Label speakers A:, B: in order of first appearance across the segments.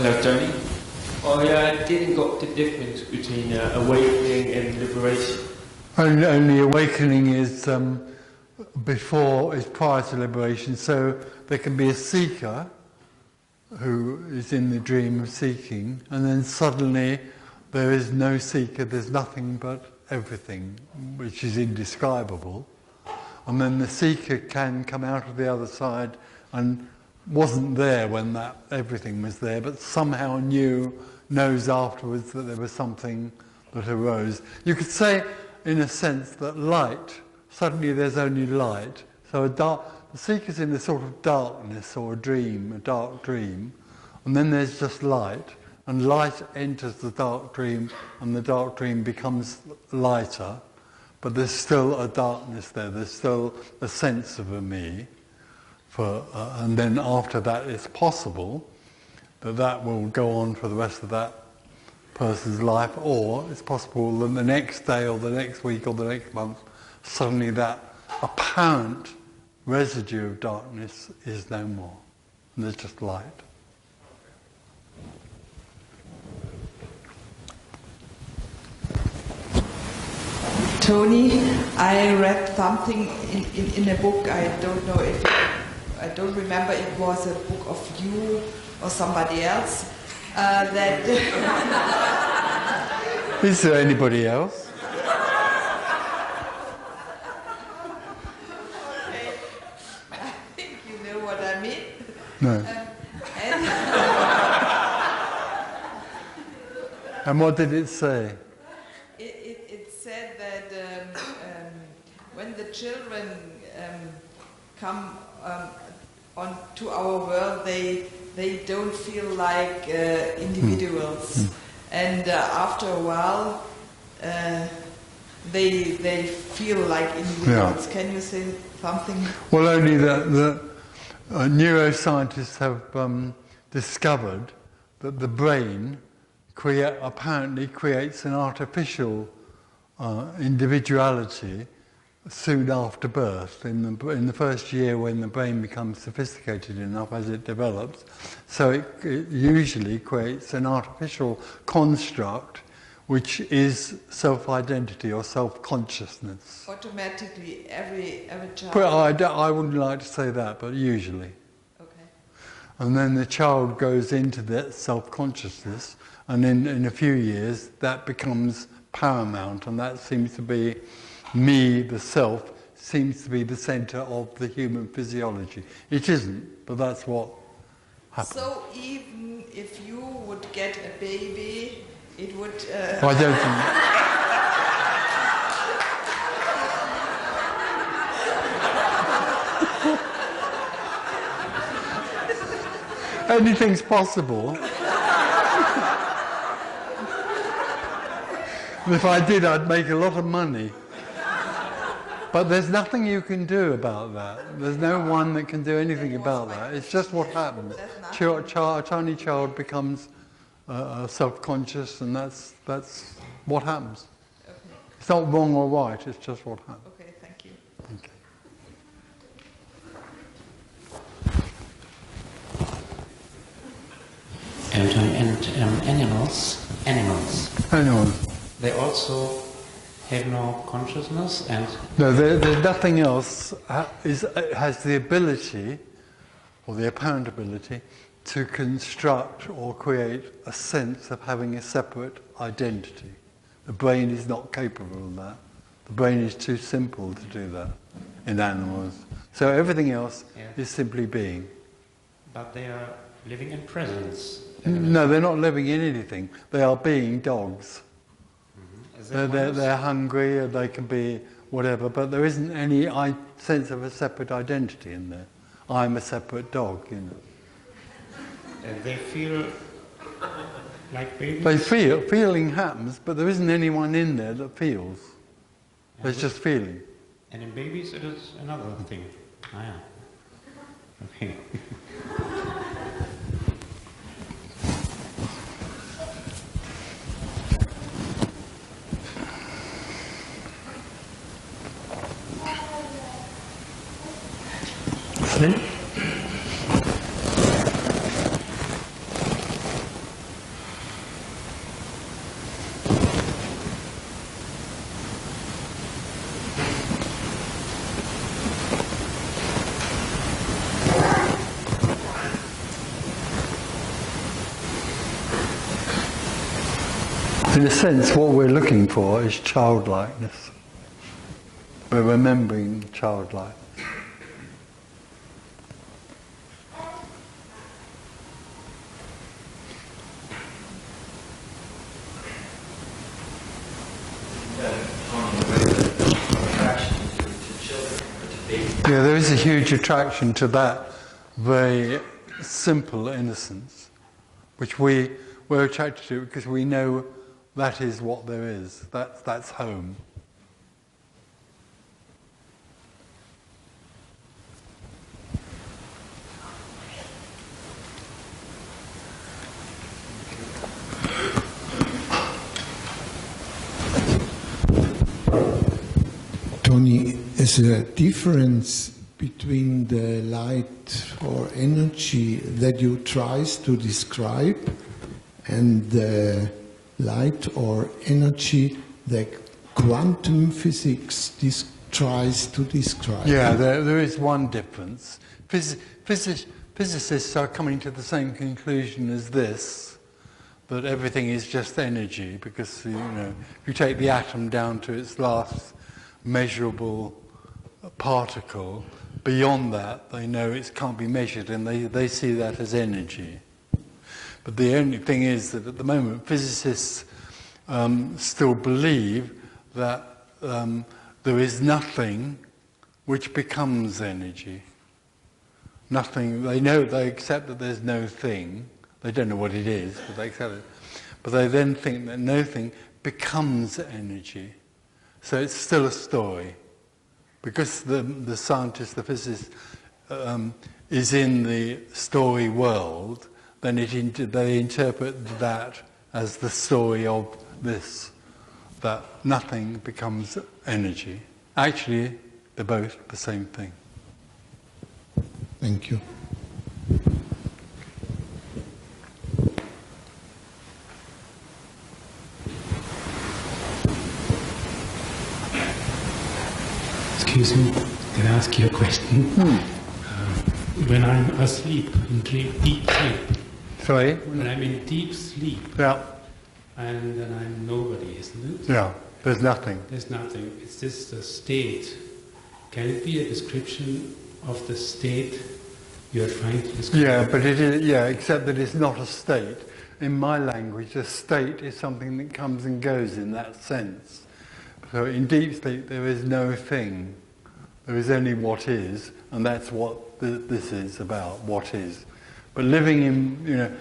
A: Hello, Tony. I didn't got the difference between awakening and liberation.
B: Only awakening is prior to liberation. So there can be a seeker who is in the dream of seeking, and then suddenly there is no seeker, there's nothing but everything, which is indescribable. And then the seeker can come out of the other side and wasn't there when that everything was there, but somehow knows afterwards that there was something that arose. You could say, in a sense, that light, suddenly there's only light. So the seeker's in a sort of darkness or a dark dream, and then there's just light, and light enters the dark dream, and the dark dream becomes lighter, but there's still a darkness there, there's still a sense of a me. And then after that, it's possible that will go on for the rest of that person's life, or it's possible that the next day or the next week or the next month, suddenly that apparent residue of darkness is no more, and there's just light.
C: Tony, I read something in a book, I don't remember it was a book of you or somebody else, that...
B: Is there anybody else?
C: I think you know what I mean.
B: No. And what did it say?
C: It said that when the children come onto our world, they don't feel like individuals, and after a while they feel like individuals. Yeah. Can you say something?
B: Well, only that neuroscientists have discovered that the brain apparently creates an artificial individuality soon after birth, in the first year when the brain becomes sophisticated enough as it develops. So it usually creates an artificial construct which is self-identity or self-consciousness.
C: Automatically, every child?
B: Well, I wouldn't like to say that, but usually.
C: Okay.
B: And then the child goes into that self-consciousness, and in a few years that becomes paramount, and that seems to be me, the self, seems to be the centre of the human physiology. It isn't, but that's what happens.
C: So even if you would get a baby, it would...
B: I don't think... Anything's possible. And if I did, I'd make a lot of money. But there's nothing you can do about that. There's no one that can do anything about that. It's just what happens. A tiny child becomes self-conscious, and that's what happens.
C: Okay.
B: It's not wrong or right, it's just what happens.
C: Okay, thank you.
B: Okay.
D: And animals, they also have no consciousness, and
B: no, there's nothing else has the ability, or the apparent ability, to construct or create a sense of having a separate identity. The brain is not capable of that. The brain is too simple to do that in animals. So everything else is simply being.
D: But they are living in presence.
B: No, they're not living in anything. They are being dogs. They're hungry, or they can be whatever, but there isn't any sense of a separate identity in there. I'm a separate dog, you know.
D: And they feel like babies?
B: Feeling happens, but there isn't anyone in there that feels. There's just feeling.
D: And in babies it is another thing. Ah, yeah. Okay.
B: In a sense, what we're looking for is childlikeness. We're remembering childlikeness. Yeah, there is a huge attraction to that very simple innocence, which we're attracted to because we know that is what there is. That's home.
E: Tony, is a difference between the light or energy that you tries to describe and the light or energy that quantum physics tries to describe?
B: Yeah, there is one difference. Physicists are coming to the same conclusion as this, that everything is just energy, because if you take the atom down to its last measurable particle, beyond that they know it can't be measured, and they see that as energy. But the only thing is that at the moment physicists still believe that there is nothing which becomes energy. Nothing. They accept that there's no thing. They don't know what it is, but they accept it. But they then think that nothing becomes energy. So it's still a story. Because the scientist, the physicist, is in the story world, then they interpret that as the story of this, that nothing becomes energy. Actually, they're both the same thing.
E: Thank you.
D: Excuse me, can I ask you a question? When I'm asleep, in deep sleep.
B: Sorry?
D: When I'm in deep sleep,
B: Yeah.
D: and then I'm nobody, isn't it?
B: Yeah. There's nothing.
D: There's nothing. It's just a state. Can it be a description of the state you're trying to describe?
B: Yeah, but it is. Yeah, except that it's not a state. In my language, a state is something that comes and goes in that sense. So in deep sleep, there is no thing. There is only what is, and that's what this is about, what is. But living in,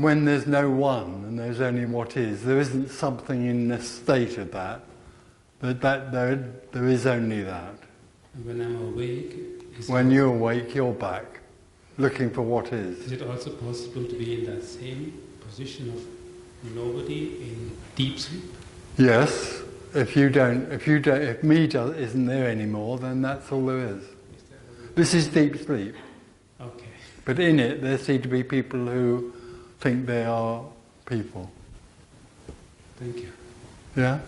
B: when there's no one and there's only what is, there isn't something in the state of that. There is only that.
D: And when I'm awake,
B: when you're awake, you're back, looking for what is.
D: Is it also possible to be in that same position of nobody in deep sleep?
B: Yes. If me isn't there anymore, then that's all there is. This is deep sleep.
D: Okay.
B: But in it, there seem to be people who think they are people.
D: Thank you.
B: Yeah?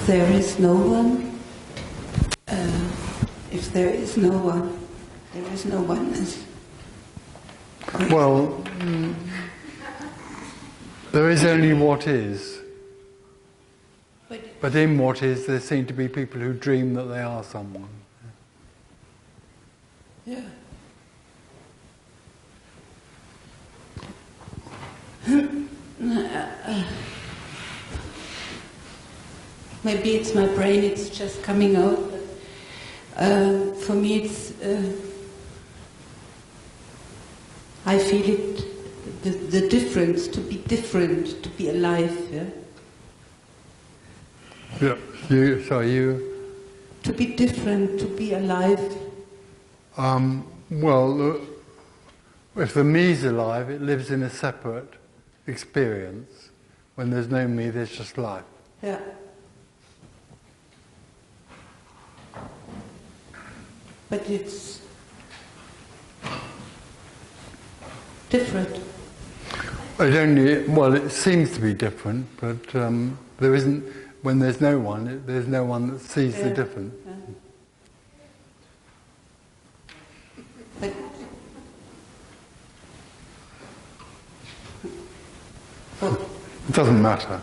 F: There is no one. If there is no one, there is no oneness.
B: Well, there is only what is. But in what is, there seem to be people who dream that they are someone.
F: Yeah. Maybe it's my brain, it's just coming out. For me, it's I feel it, the difference, to be different, to be alive. Yeah.
B: Yeah. You.
F: To be different, to be alive.
B: Well, if the me's alive, it lives in a separate experience. When there's no me, there's just life.
F: Yeah. But it's different.
B: It seems to be different, but there isn't. when there's no one that sees the difference.
F: But
B: It doesn't matter.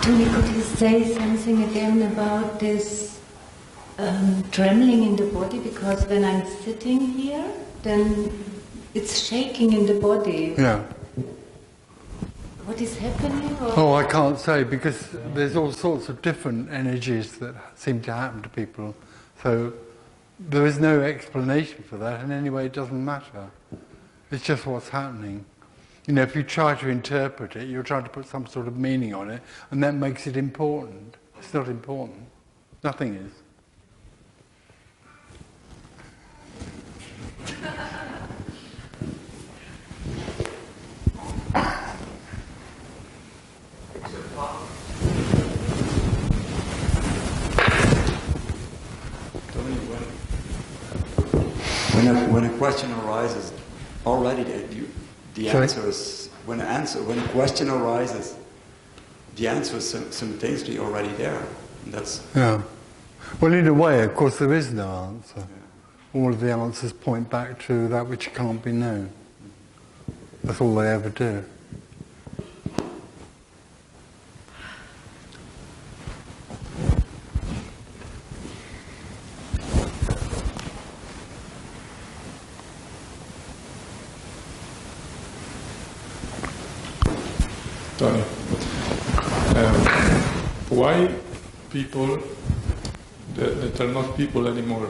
F: Tony, could you say something again about this trembling in the body? Because when I'm sitting here, then it's shaking in the body.
B: Yeah.
F: What is happening? Or?
B: Oh, I can't say, because there's all sorts of different energies that seem to happen to people. So there is no explanation for that, and anyway, it doesn't matter. It's just what's happening. You know, if you try to interpret it, you're trying to put some sort of meaning on it, and that makes it important. It's not important. Nothing is.
G: When a question arises, already the
B: Sorry?
G: answer is when a question arises, the answer is simultaneously already there. And that's
B: Yeah. Well, in a way, of course, there is no answer. Yeah. All of the answers point back to that which can't be known. That's all they ever do.
H: Tony, why people that are not people anymore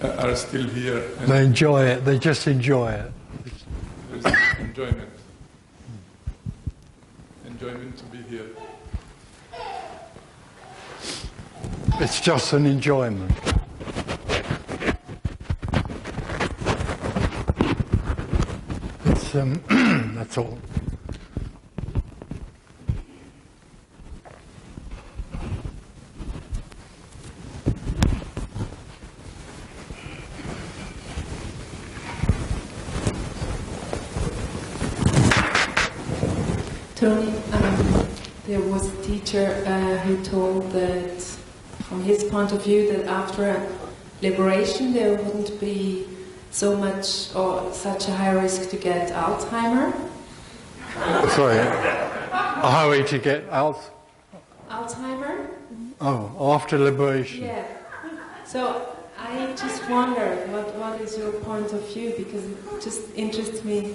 H: are still here? And
B: They enjoy it. They just enjoy it.
H: there's enjoyment. Enjoyment to be here.
B: It's just an enjoyment. It's that's all.
I: Tony, there was a teacher who told that, from his point of view, that after liberation there wouldn't be so much or such a high risk to get Alzheimer.
B: Sorry, a hurry to get out.
I: Alzheimer?
B: Oh, after liberation.
I: Yeah. So I just wonder, what is your point of view? Because it just interests me.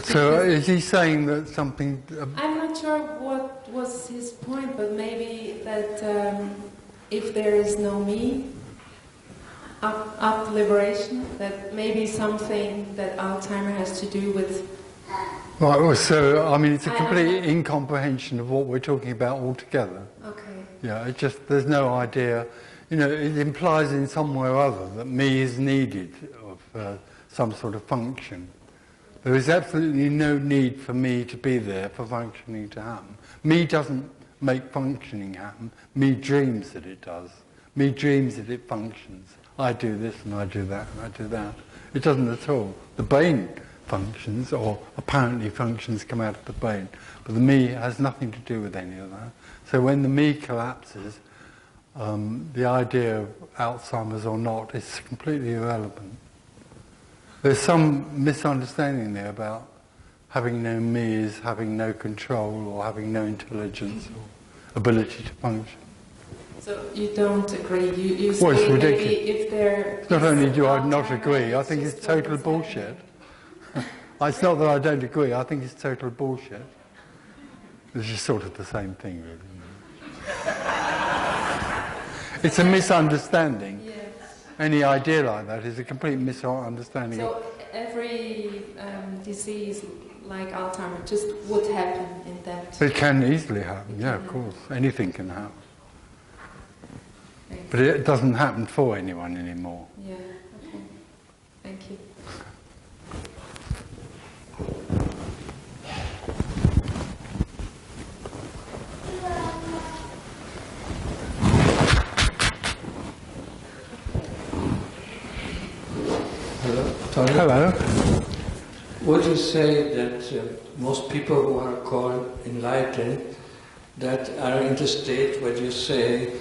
B: So is he saying that something...
I: I'm not sure what was his point, but maybe that if there is no me after liberation, that maybe something that Alzheimer has to do with...
B: Right, well, so, I mean, it's a complete incomprehension of what we're talking about altogether.
I: Okay.
B: Yeah, it just, there's no idea, you know, it implies in some way or other that me is needed of some sort of function. There is absolutely no need for me to be there for functioning to happen. Me doesn't make functioning happen. Me dreams that it does. Me dreams that it functions. I do this and I do that and I do that. It doesn't at all. The brain functions, or apparently functions, come out of the brain. But the me has nothing to do with any of that. So when the me collapses, the idea of Alzheimer's or not is completely irrelevant. There's some misunderstanding there about having no me is having no control or having no intelligence or ability to function.
I: So you don't agree? You
B: Well, it's
I: say
B: ridiculous.
I: maybe if there...
B: Not only do I not
I: Alzheimer's,
B: agree, I think it's
I: just
B: total
I: what's
B: bullshit.
I: happening.
B: It's not that I don't agree, I think it's total bullshit. It's just sort of the same thing, really. It's a misunderstanding.
I: Yes.
B: Any idea like that is a complete misunderstanding.
I: So every disease like Alzheimer's just would happen in that...
B: It can easily happen, yeah, of course. Anything can happen.
I: Thanks.
B: But it doesn't happen for anyone anymore.
I: Yeah, okay. Thank you.
J: Hello, Tony.
B: Hello.
J: Would you say that most people who are called enlightened, that are in the state where you say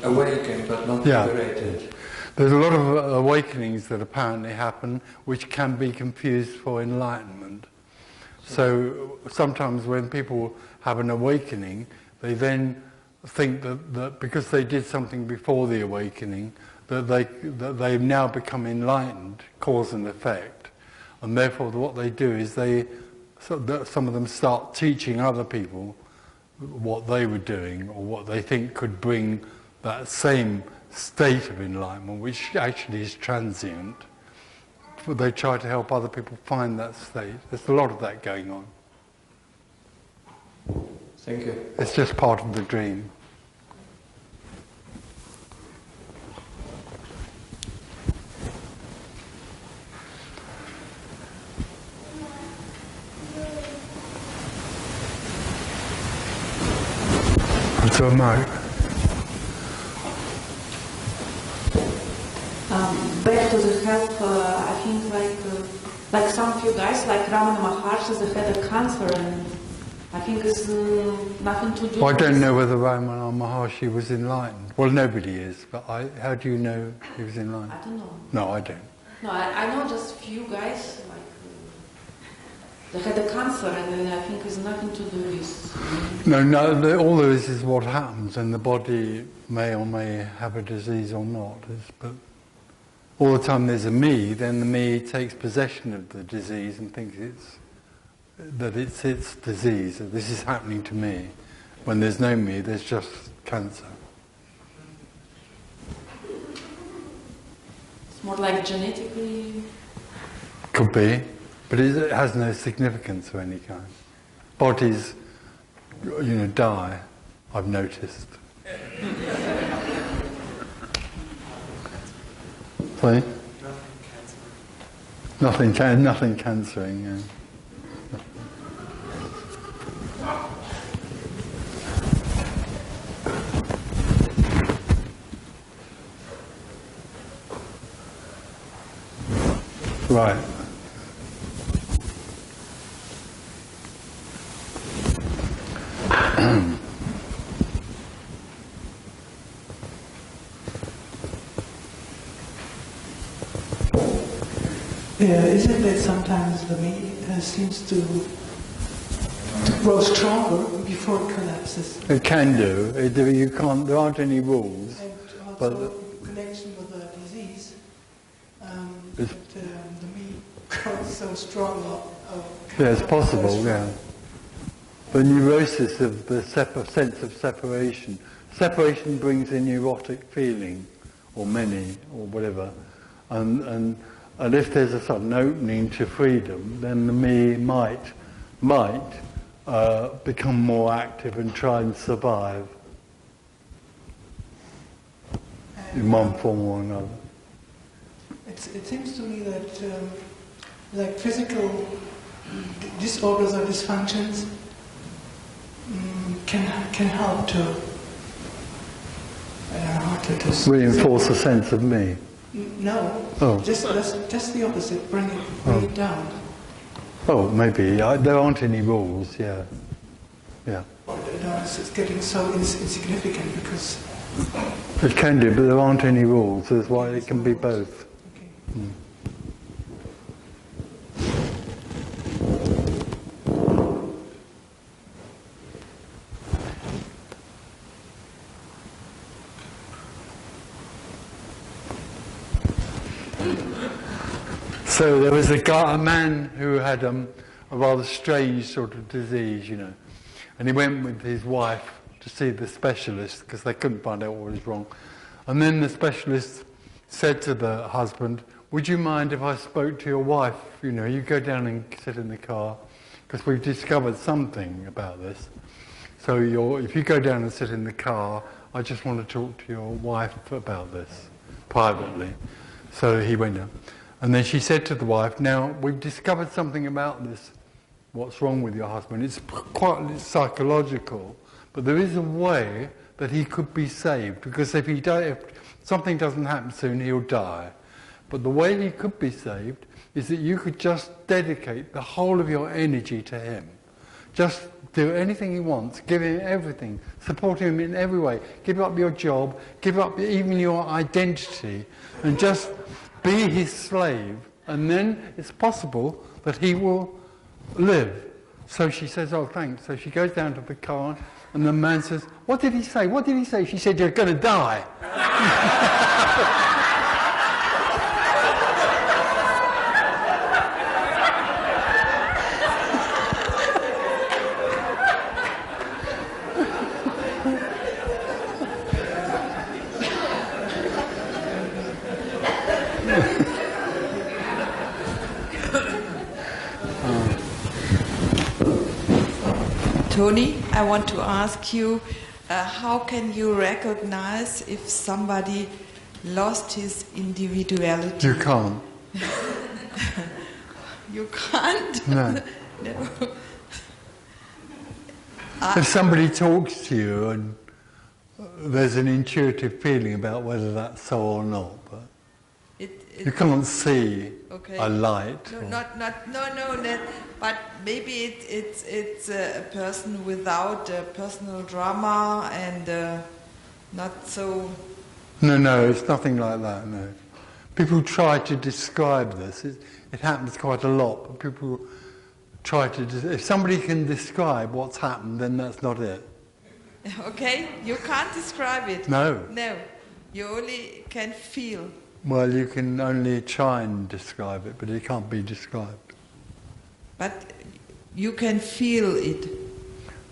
J: awakened but not
B: Yeah.
J: liberated?
B: There's a lot of awakenings that apparently happen which can be confused for enlightenment. So sometimes when people have an awakening, they then think that because they did something before the awakening, that they've now become enlightened, cause and effect. And therefore what they do is some of them start teaching other people what they were doing or what they think could bring that same state of enlightenment, which actually is transient. But they try to help other people find that state. There's a lot of that going on.
J: Thank you.
B: It's just part of the dream. So Mark.
K: Back to the help, I think like some few guys, like Ramana Maharshi, they had a cancer, and I think it's nothing to do.
B: Well, I don't
K: with
B: know whether Ramana Maharshi was enlightened. Well, nobody is, but how do you know he was enlightened?
K: I don't know.
B: No, I don't.
K: No, I know just few guys, like they had a cancer, and I think it's nothing to do with.
B: No, all there is what happens, and the body may or may have a disease or not. But all the time there's a me, then the me takes possession of the disease and thinks it's its disease, that this is happening to me. When there's no me, there's just cancer.
K: It's more like genetically.
B: Could be, but it has no significance of any kind. Bodies, die, I've noticed. Sorry? Nothing cancering, yeah. Right.
L: Isn't it sometimes the me seems to grow stronger before it collapses?
B: It can do. You can't. There aren't any rules.
L: And
B: But
L: also in connection with the disease, that the me grows so strong.
B: Yeah, it's possible. Yeah. The neurosis of the sense of separation. Separation brings a neurotic feeling, or many, or whatever, and if there's a sudden opening to freedom, then the me might become more active and try and survive in one form or another.
L: It seems to me that like physical disorders or dysfunctions can help to, I don't know how to
B: Reinforce a sense of me.
L: No, just the opposite, bring it down.
B: Oh, maybe. There aren't any rules, yeah.
L: No, it's getting so insignificant because...
B: It can do, but there aren't any rules. That's why it can be both.
L: Okay.
B: Mm. So there was a man who had a rather strange sort of disease, and he went with his wife to see the specialist because they couldn't find out what was wrong. And then the specialist said to the husband, "Would you mind if I spoke to your wife? You go down and sit in the car because we've discovered something about this. So if you go down and sit in the car, I just want to talk to your wife about this privately. So he went down. And then she said to the wife, now we've discovered something about this, what's wrong with your husband. It's quite psychological, but there is a way that he could be saved, because if something doesn't happen soon, he'll die. But the way he could be saved is that you could just dedicate the whole of your energy to him. Just do anything he wants, give him everything, support him in every way. Give up your job, give up even your identity, and just be his slave. And then it's possible that he will live. So she says, oh, thanks. So she goes down to the car, and the man says, what did he say? What did he say? She said, you're going to die.
C: Tony, I want to ask you, how can you recognize if somebody lost his individuality?
B: You can't.
C: You can't?
B: No.
C: No.
B: If somebody talks to you and there's an intuitive feeling about whether that's so or not, but you can't see a light.
C: No, but maybe it's a person without personal drama and not so...
B: No, it's nothing like that, no. People try to describe this. It happens quite a lot, but people try to... If somebody can describe what's happened, then that's not it.
C: Okay, you can't describe it.
B: No.
C: No, you only can feel.
B: Well, you can only try and describe it, but it can't be described.
C: But you can feel it.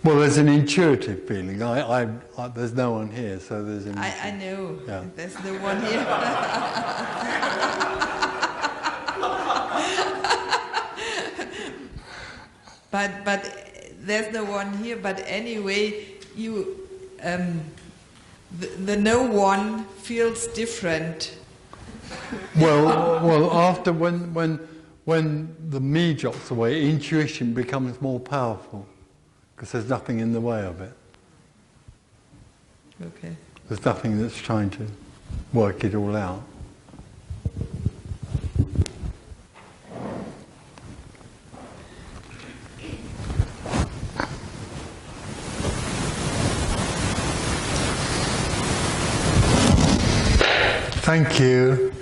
B: Well, there's an intuitive feeling. There's no one here, so there's an...
C: I know.
B: Yeah.
C: There's no one here. but there's no one here. But anyway, you the no one feels different.
B: Well, after when the me drops away, intuition becomes more powerful because there's nothing in the way of it.
C: Okay.
B: There's nothing that's trying to work it all out. Thank you.